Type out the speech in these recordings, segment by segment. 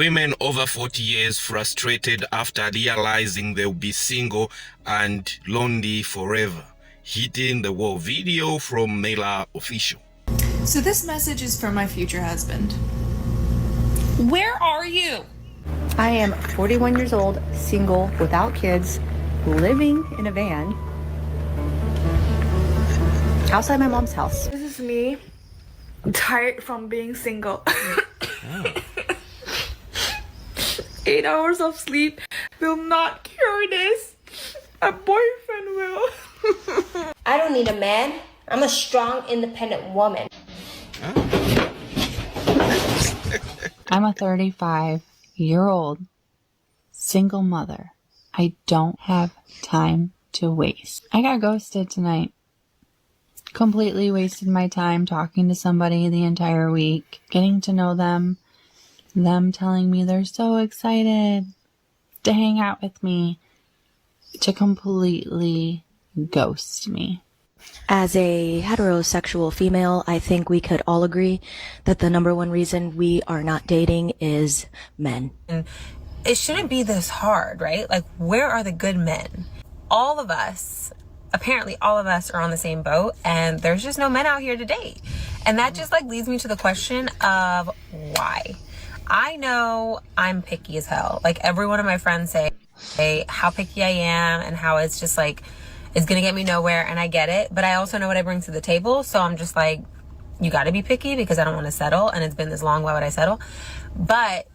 Women over 40 years frustrated after realizing they'll be single and lonely forever. Hitting the wall. Video from Mela Official. So this message is from my future husband. Where are you? I am 41 years old, single, without kids, living in a van outside my mom's house. This is me, tired from being single. 8 hours of sleep will not cure this. A boyfriend will. I don't need a man. I'm a strong, independent woman. I'm a 35-year-old single mother. I don't have time to waste. I got ghosted tonight. Completely wasted my time talking to somebody the entire week, getting to know them telling me they're so excited to hang out with me, to completely ghost me. As a heterosexual female, I think we could all agree that the number one reason we are not dating is men. And it shouldn't be this hard, right? Like, where are the good men? Apparently all of us are on the same boat, and there's just no men out here to date. And that just leads me to the question of why. I know I'm picky as hell. Every one of my friends say how picky I am and how it's just it's gonna get me nowhere, and I get it, but I also know what I bring to the table, so I'm just you gotta be picky because I don't want to settle, and it's been this long, why would I settle? But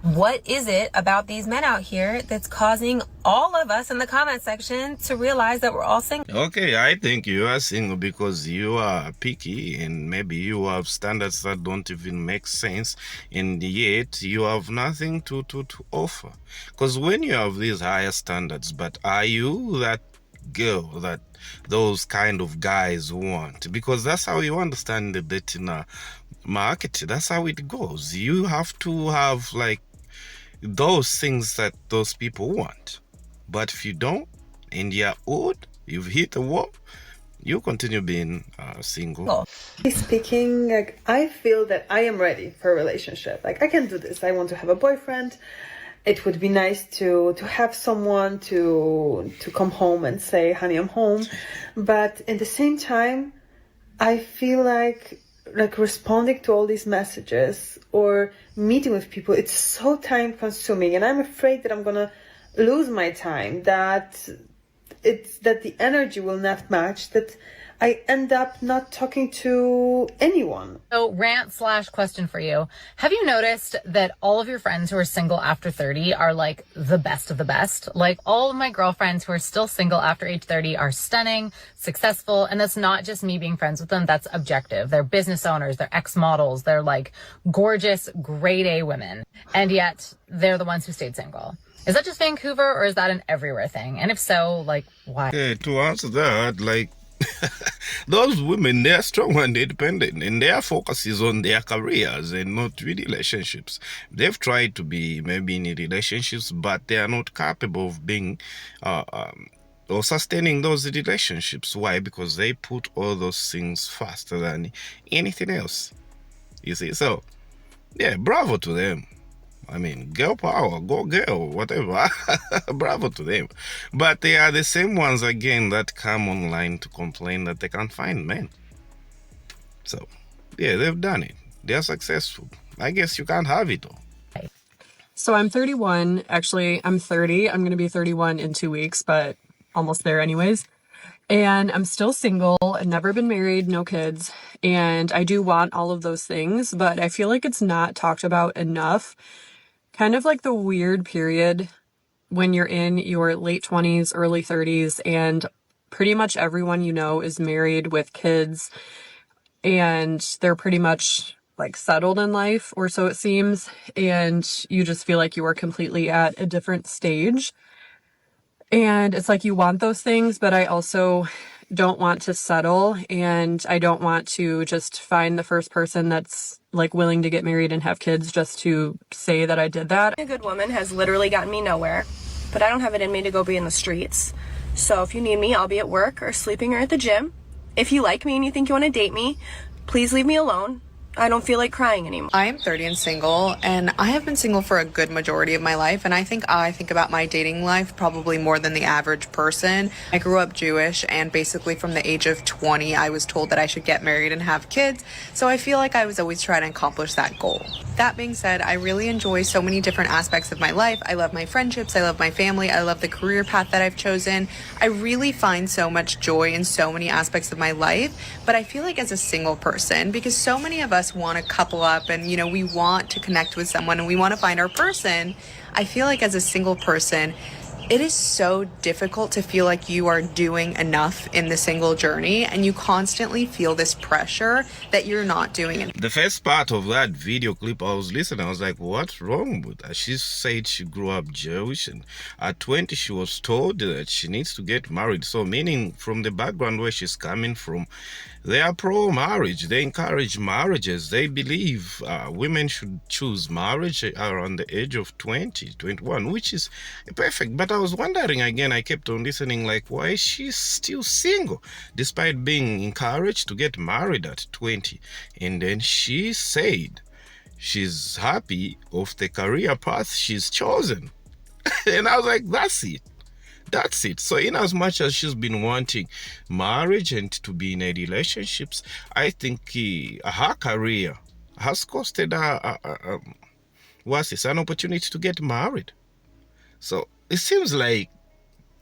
what is it about these men out here that's causing all of us in the comment section to realize that we're all single? Okay, I think you are single because you are picky and maybe you have standards that don't even make sense, and yet you have nothing to offer. Because when you have these higher standards, but are you that girl that those kind of guys want? Because that's how you understand the dating market. That's how it goes. You have to have those things that those people want. But if you don't, and you're old, you've hit the wall, you continue being single. Speaking, I feel that I am ready for a relationship. I can do this. I want to have a boyfriend. It would be nice to have someone to come home and say, honey, I'm home. But at the same time, I feel like responding to all these messages or meeting with people, it's so time consuming, and I'm afraid that I'm gonna lose my time, that the energy will not match, that I end up not talking to anyone. So rant/question for you. Have you noticed that all of your friends who are single after 30 are the best of the best? All of my girlfriends who are still single after age 30 are stunning, successful, and that's not just me being friends with them, that's objective. They're business owners, they're ex-models, they're gorgeous, grade A women, and yet they're the ones who stayed single. Is that just Vancouver, or is that an everywhere thing? And if so, why? Okay, to answer that, those women, they're strong and independent, and their focus is on their careers and not relationships. They've tried to be maybe in relationships, but they are not capable of being or sustaining those relationships. Why? Because they put all those things faster than anything else. You see? So, yeah, bravo to them. I mean, girl power, go girl, whatever. Bravo to them. But they are the same ones, again, that come online to complain that they can't find men. So, yeah, they've done it. They're successful. I guess you can't have it all. So I'm 31. Actually, I'm 30. I'm going to be 31 in 2 weeks, but almost there anyways. And I'm still single, never been married, no kids. And I do want all of those things, but I feel like it's not talked about enough. Kind of the weird period when you're in your late 20s, early 30s, and pretty much everyone you know is married with kids, and they're pretty much settled in life, or so it seems, and you just feel like you are completely at a different stage. And it's you want those things, but I also don't want to settle, and I don't want to just find the first person that's willing to get married and have kids just to say that I did that. A good woman has literally gotten me nowhere, but I don't have it in me to go be in the streets. So if you need me, I'll be at work or sleeping or at the gym. If you like me and you think you want to date me, please leave me alone. I don't feel like crying anymore. I am 30 and single, and I have been single for a good majority of my life, and I think about my dating life probably more than the average person. I grew up Jewish, and basically from the age of 20, I was told that I should get married and have kids, so I feel like I was always trying to accomplish that goal. That being said, I really enjoy so many different aspects of my life. I love my friendships, I love my family, I love the career path that I've chosen. I really find so much joy in so many aspects of my life, but I feel like as a single person, because so many of us want to couple up and, we want to connect with someone and we want to find our person, I feel like as a single person, it is so difficult to feel like you are doing enough in the single journey, and you constantly feel this pressure that you're not doing it. The first part of that video clip, I was listening, I was like, what's wrong with her? She said she grew up Jewish, and at 20 she was told that she needs to get married. So meaning from the background where she's coming from, they are pro-marriage. They encourage marriages. They believe women should choose marriage around the age of 20, 21, which is perfect. But I was wondering again, I kept on listening, like, why is she still single despite being encouraged to get married at 20? And then she said she's happy of the career path she's chosen. And I was like, that's it. That's it. So in as much as she's been wanting marriage and to be in a relationships, I think her career has costed her an opportunity to get married. So it seems like,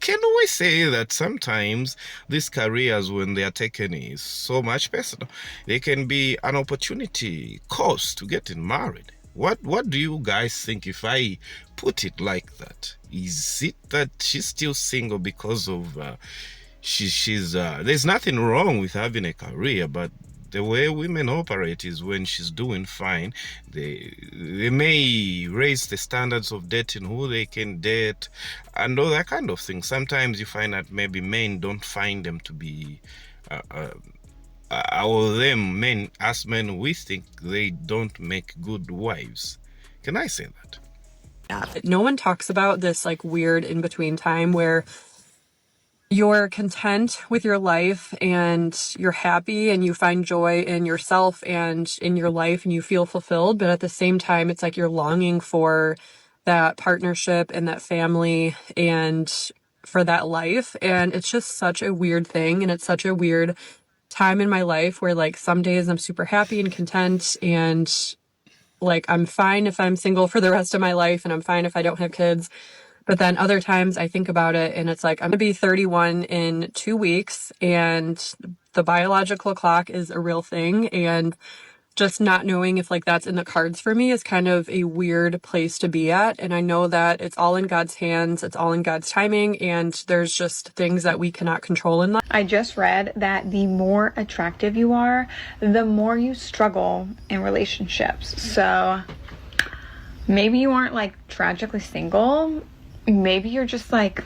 can we say that sometimes these careers, when they are taken, is so much personal? They can be an opportunity cost to getting married. What do you guys think if I put it like that? Is it that she's still single because of she's there's nothing wrong with having a career, but the way women operate is when she's doing fine, they may raise the standards of dating, who they can date, and all that kind of thing. Sometimes you find that maybe men don't find them to be men, as men, we think they don't make good wives. Can I say that? No one talks about this like weird in-between time where you're content with your life and you're happy and you find joy in yourself and in your life and you feel fulfilled, but at the same time it's like you're longing for that partnership and that family and for that life. And it's just such a weird thing, and it's such a weird time in my life where like some days I'm super happy and content and like I'm fine if I'm single for the rest of my life and I'm fine if I don't have kids. But then other times I think about it and it's like I'm gonna be 31 in 2 weeks and the biological clock is a real thing, and just not knowing if like that's in the cards for me is kind of a weird place to be at. And I know that it's all in God's hands, it's all in God's timing, and there's just things that we cannot control in life. I just read that the more attractive you are, the more you struggle in relationships. So maybe you aren't like tragically single. Maybe you're just like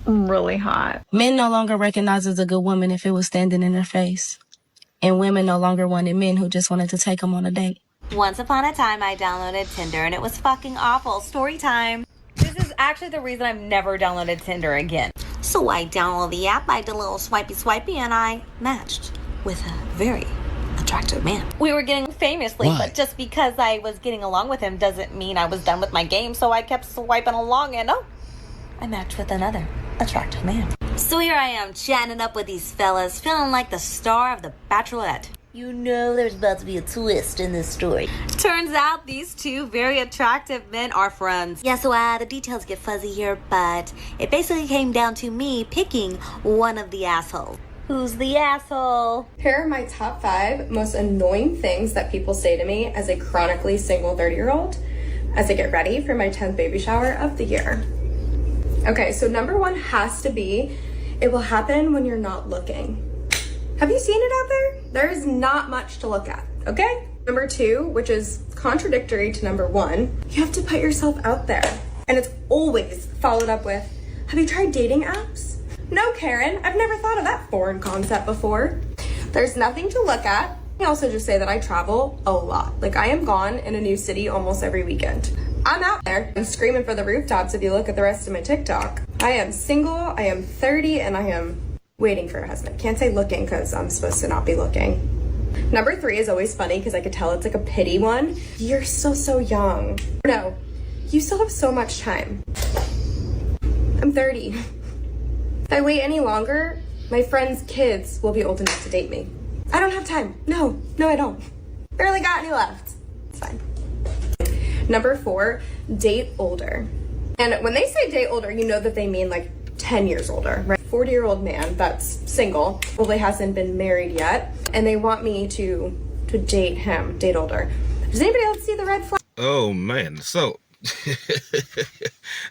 really hot. Men no longer recognize as a good woman if it was standing in their face. And women no longer wanted men who just wanted to take them on a date. Once upon a time, I downloaded Tinder and it was fucking awful. Story time. This is actually the reason I've never downloaded Tinder again. So I downloaded the app, I did a little swipey, and I matched with a very attractive man. We were getting famously, but just because I was getting along with him doesn't mean I was done with my game. So I kept swiping along and I matched with another attractive man. So here I am, chatting up with these fellas, feeling like the star of The Bachelorette. You know there's about to be a twist in this story. Turns out these two very attractive men are friends. Yeah, so the details get fuzzy here, but it basically came down to me picking one of the assholes. Who's the asshole? Here are my top 5 most annoying things that people say to me as a chronically single 30-year-old as I get ready for my 10th baby shower of the year. Okay, so number 1 has to be, it will happen when you're not looking. Have you seen it out there? There is not much to look at, okay? Number 2, which is contradictory to number 1, you have to put yourself out there. And it's always followed up with, have you tried dating apps? No, Karen, I've never thought of that foreign concept before. There's nothing to look at. I also just say that I travel a lot. Like, I am gone in a new city almost every weekend. I'm out there. I'm screaming for the rooftops if you look at the rest of my TikTok. I am single, I am 30, and I am waiting for a husband. Can't say looking because I'm supposed to not be looking. Number 3 is always funny because I could tell it's like a pity one. You're so young. No, you still have so much time. I'm 30. If I wait any longer, my friends' kids will be old enough to date me. I don't have time. No, I don't. Barely got any left. It's fine. Number 4, date older. And when they say date older, you know that they mean like 10 years older, right? 40-year-old man that's single, probably hasn't been married yet, and they want me to date him, date older. Does anybody else see the red flag? Oh man, so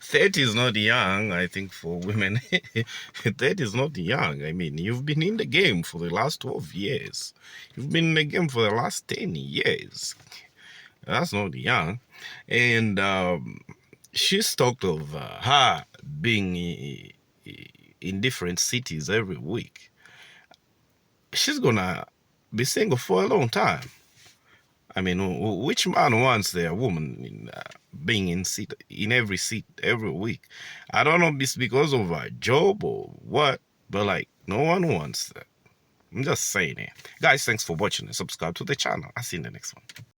30 is not young, I think, for women. 30 is not young. I mean, you've been in the game for the last 12 years. You've been in the game for the last 10 years. That's not young. And she's talked of her being in different cities every week. She's gonna be single for a long time. I mean, which man wants their woman being in every seat every week? I don't know if it's because of a job or what, but like, no one wants that. I'm just saying it. Guys, thanks for watching and subscribe to the channel. I'll see you in the next one.